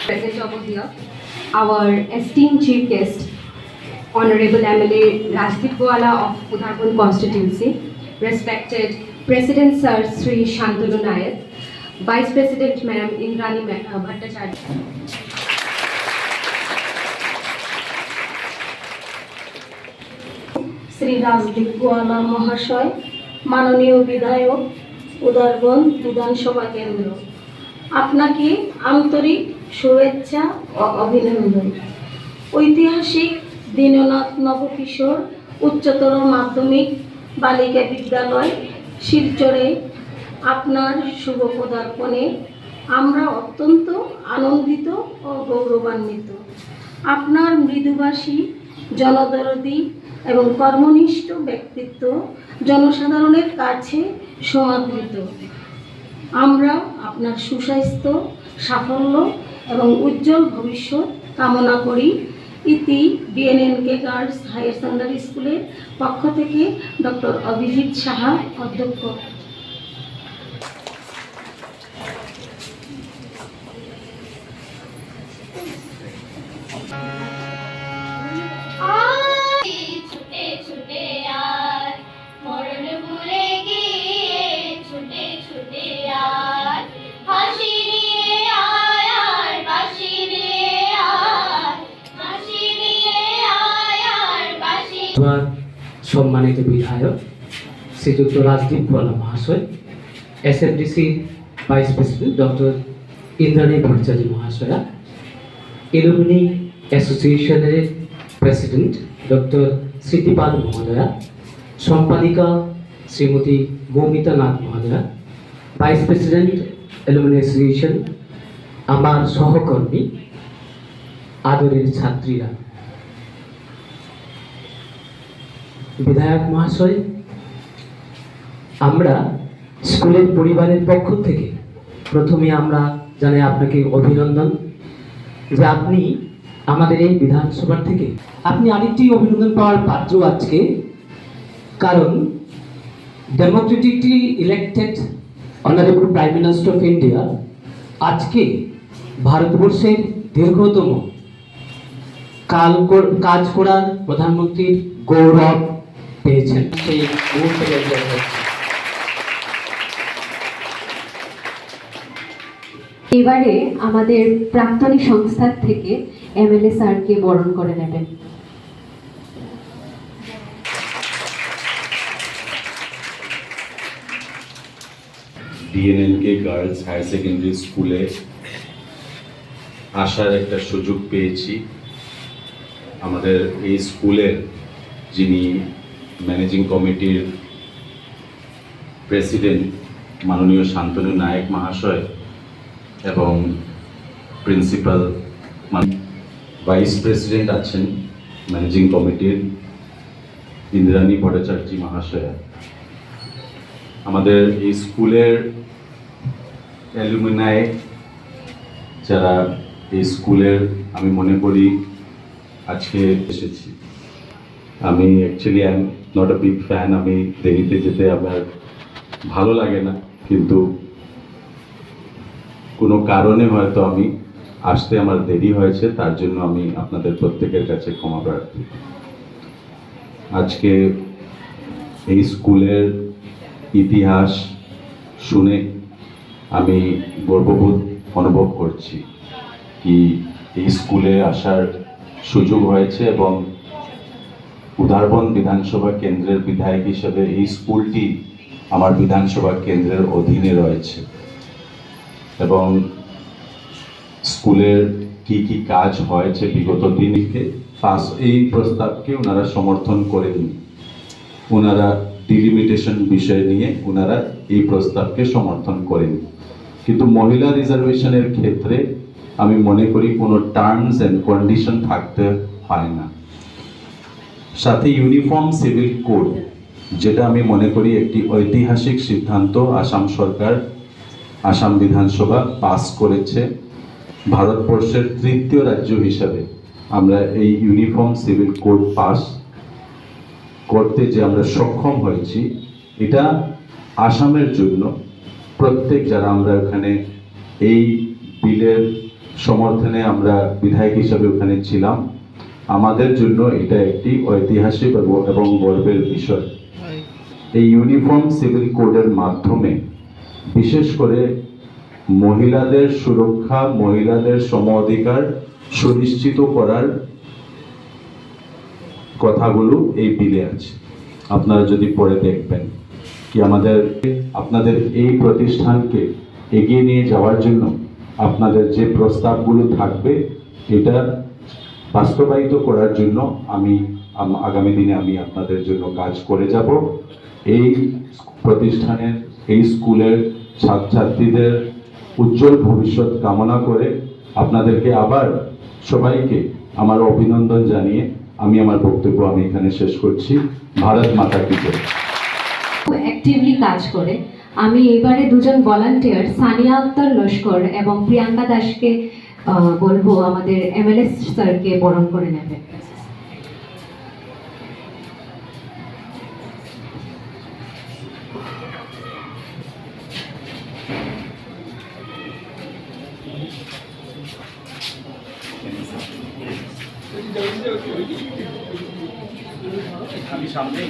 Presence over here, our esteemed chief guest, Honorable MLA Rajdeep Goala of Udharbun constituency, respected President Sir Sri Shantanu Nayak, Vice President Madam Indrani Bhattacharya. Shri Rajdeep Goala মহাশয়, মাননীয় বিধায়ক, উদারবন বিধানসভা কেন্দ্র, আপনাকে আন্তরিক শুভেচ্ছা ও অভিনন্দন। ঐতিহাসিক দীননাথ নবকিশোর উচ্চতর মাধ্যমিক বালিকা বিদ্যালয় শিলচরে আপনার শুভ পদার্পণে আমরা অত্যন্ত আনন্দিত ও গৌরবান্বিত। আপনার মৃদুভাষী, জনদরদী এবং কর্মনিষ্ঠ ব্যক্তিত্ব জনসাধারণের কাছে সমাদৃত। আমরা আপনার সুস্বাস্থ্য, সাফল্য এবং উজ্জ্বল ভবিষ্যৎ কামনা করি। ইতি ডিএনএনকে গার্লস হায়ার সেকেন্ডারি স্কুলের পক্ষ থেকে ডক্টর অভিজিৎ সাহা, অধ্যক্ষ। সম্মানিত বিধায়ক শ্রীযুক্ত রাজদীপ গোয়ালা মহাশয়, SMDC vice president doctor Indrani Bhattacharya মহাশয়া, এলুমিনি অ্যাসোসিয়েশনের প্রেসিডেন্ট ডক্টর স্মৃতিপাল মহোদয়া, সম্পাদিকা শ্রীমতী মৌমিতা নাথ মহোদয়া, ভাইস প্রেসিডেন্ট এলুমিনি অ্যাসোসিয়েশন, আমার সহকর্মী, আদরের ছাত্রীরা, বিধায়ক মহাশয়, আমরা স্কুলের পরিবারের পক্ষ থেকে প্রথমে আমরা জানাই আপনাকে অভিনন্দন যে আপনি আমাদের এই বিধানসভা থেকে আপনি আরেকটি অভিনন্দন পাওয়ার পাত্র আজকে, কারণ democratically elected honourable prime minister of India আজকে ভারতবর্ষের দীর্ঘতম কাজ করার প্রধানমন্ত্রীর গৌরব পেয়েছেন। সেই এবারে আমাদের প্রাক্তনী সংস্থার থেকে এমএলএ স্যারকে বরণ করে নেবেন। ডিএনএনকে গার্লস হায়ার সেকেন্ডারি স্কুলে আসার একটা সুযোগ পেয়েছি। আমাদের এই স্কুলের যিনি ম্যানেজিং কমিটির প্রেসিডেন্ট মাননীয় শান্তনু নায়ক মহাশয় এবং প্রিন্সিপাল ভাইস প্রেসিডেন্ট আছেন ম্যানেজিং কমিটির ইন্দ্রাণী ভট্টাচার্য মহাশয়া, আমাদের এই স্কুলের অ্যালুমিনাই যারা এই স্কুলের, আমি মনে করি আজকে এসেছি। আমি actually I am not a big fan, আমি দেরিতে যেতে আমার ভালো লাগে না, কিন্তু কোনো কারণে হয়তো আমি আসতে আমার দেরি হয়েছে, তার জন্য আমি আপনাদের প্রত্যেকের কাছে ক্ষমা প্রার্থী। আজকে এই স্কুলের ইতিহাস শুনে আমি গর্ববোধ অনুভব করছি কি এই স্কুলে আসার সুযোগ হয়েছে এবং উদারবন বিধানসভা কেন্দ্রের বিধায়ক হিসেবে এই স্কুলটি আমার বিধানসভা কেন্দ্রের অধীনে রয়েছে এবং স্কুলের কি কি কাজ হয়েছে বিগত দিনকে এই প্রস্তাবকে ওনারা সমর্থন করেনি। ওনারা ডিলিমিটেশন বিষয় নিয়ে ওনারা এই প্রস্তাবকে সমর্থন করেনি। কিন্তু মহিলা রিজার্ভেশনের ক্ষেত্রে আমি মনে করি কোনো টার্মস অ্যান্ড কন্ডিশন থাকতে হয় না। সাথে ইউনিফর্ম সিভিল কোড, যেটা আমি মনে করি একটি ঐতিহাসিক সিদ্ধান্ত আসাম সরকার, আসাম বিধানসভা পাস করেছে। ভারতবর্ষের তৃতীয় রাজ্য হিসাবে আমরা এই ইউনিফর্ম সিভিল কোড পাস করতে যে আমরা সক্ষম হয়েছি, এটা আসামের জন্য প্রত্যেক যারা আমরা ওখানে এই বিলের সমর্থনে আমরা বিধায়ক হিসাবে ওখানে ছিলাম, আমাদের জন্য এটা একটি ঐতিহাসিক এবং গর্বের বিষয়। এই ইউনিফর্ম সিভিল কোডের মাধ্যমে বিশেষ করে মহিলাদের সুরক্ষা, মহিলাদের সম অধিকার সুনিশ্চিত করার কথাগুলো এই বিলে আছে। আপনারা যদি পড়ে দেখবেন কি আপনাদের এই প্রতিষ্ঠানকে এগিয়ে নিয়ে যাওয়ার জন্য আপনাদের যে প্রস্তাবগুলো থাকবে, এটা বাস্তবায়িত করার জন্য আমি আগামী দিনে আমি আপনাদের জন্য কাজ করে যাব। এই প্রতিষ্ঠানের, এই স্কুলের ছাত্রছাত্রীদের উজ্জ্বল ভবিষ্যৎ কামনা করে আপনাদেরকে আবার সবাইকে আমার অভিনন্দন জানিয়ে আমি আমার বক্তব্য এখানে শেষ করছি। ভারত মাতা কি জয়। খুব অ্যাক্টিভলি কাজ করে। আমি এবারে দুজন ভলান্টিয়ার সানিয়া আক্তার লস্কর এবং প্রিয়াঙ্কা দাসকে বলবো আমাদের এমএলএ স্যারকে বরণ করে নেবে। আমি সামনে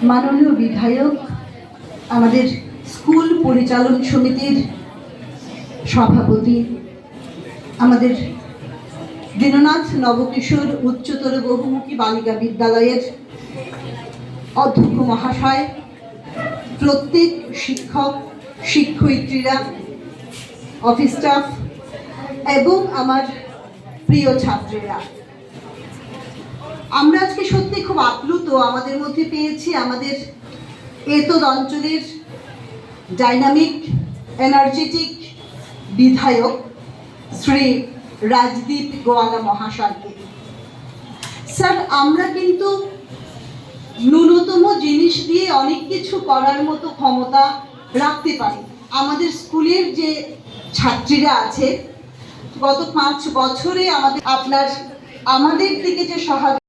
মাননীয় বিধায়ক, আমাদের স্কুল পরিচালন সমিতির সভাপতি, আমাদের দীননাথ নবকিশোর উচ্চতর বহুমুখী বালিকা বিদ্যালয়ের অধ্যক্ষ মহাশয়, প্রত্যেক শিক্ষক, শিক্ষয়িত্রীরা, অফিস স্টাফ এবং আমার প্রিয় ছাত্রীরা, আমরা আজকে সত্যি খুব আপ্লুত আমাদের মধ্যে পেয়েছি আমাদের এতদ অঞ্চলের ডাইনামিক, এনার্জেটিক বিধায়ক শ্রী রাজদীপ গোয়ালা মহাশয়কে। স্যার, আমরা কিন্তু ন্যূনতম জিনিস দিয়ে অনেক কিছু করার মতো ক্ষমতা রাখতে পারি। আমাদের স্কুলের যে ছাত্রীরা আছে, গত 5 বছরে আমাদের থেকে যে সহায়তা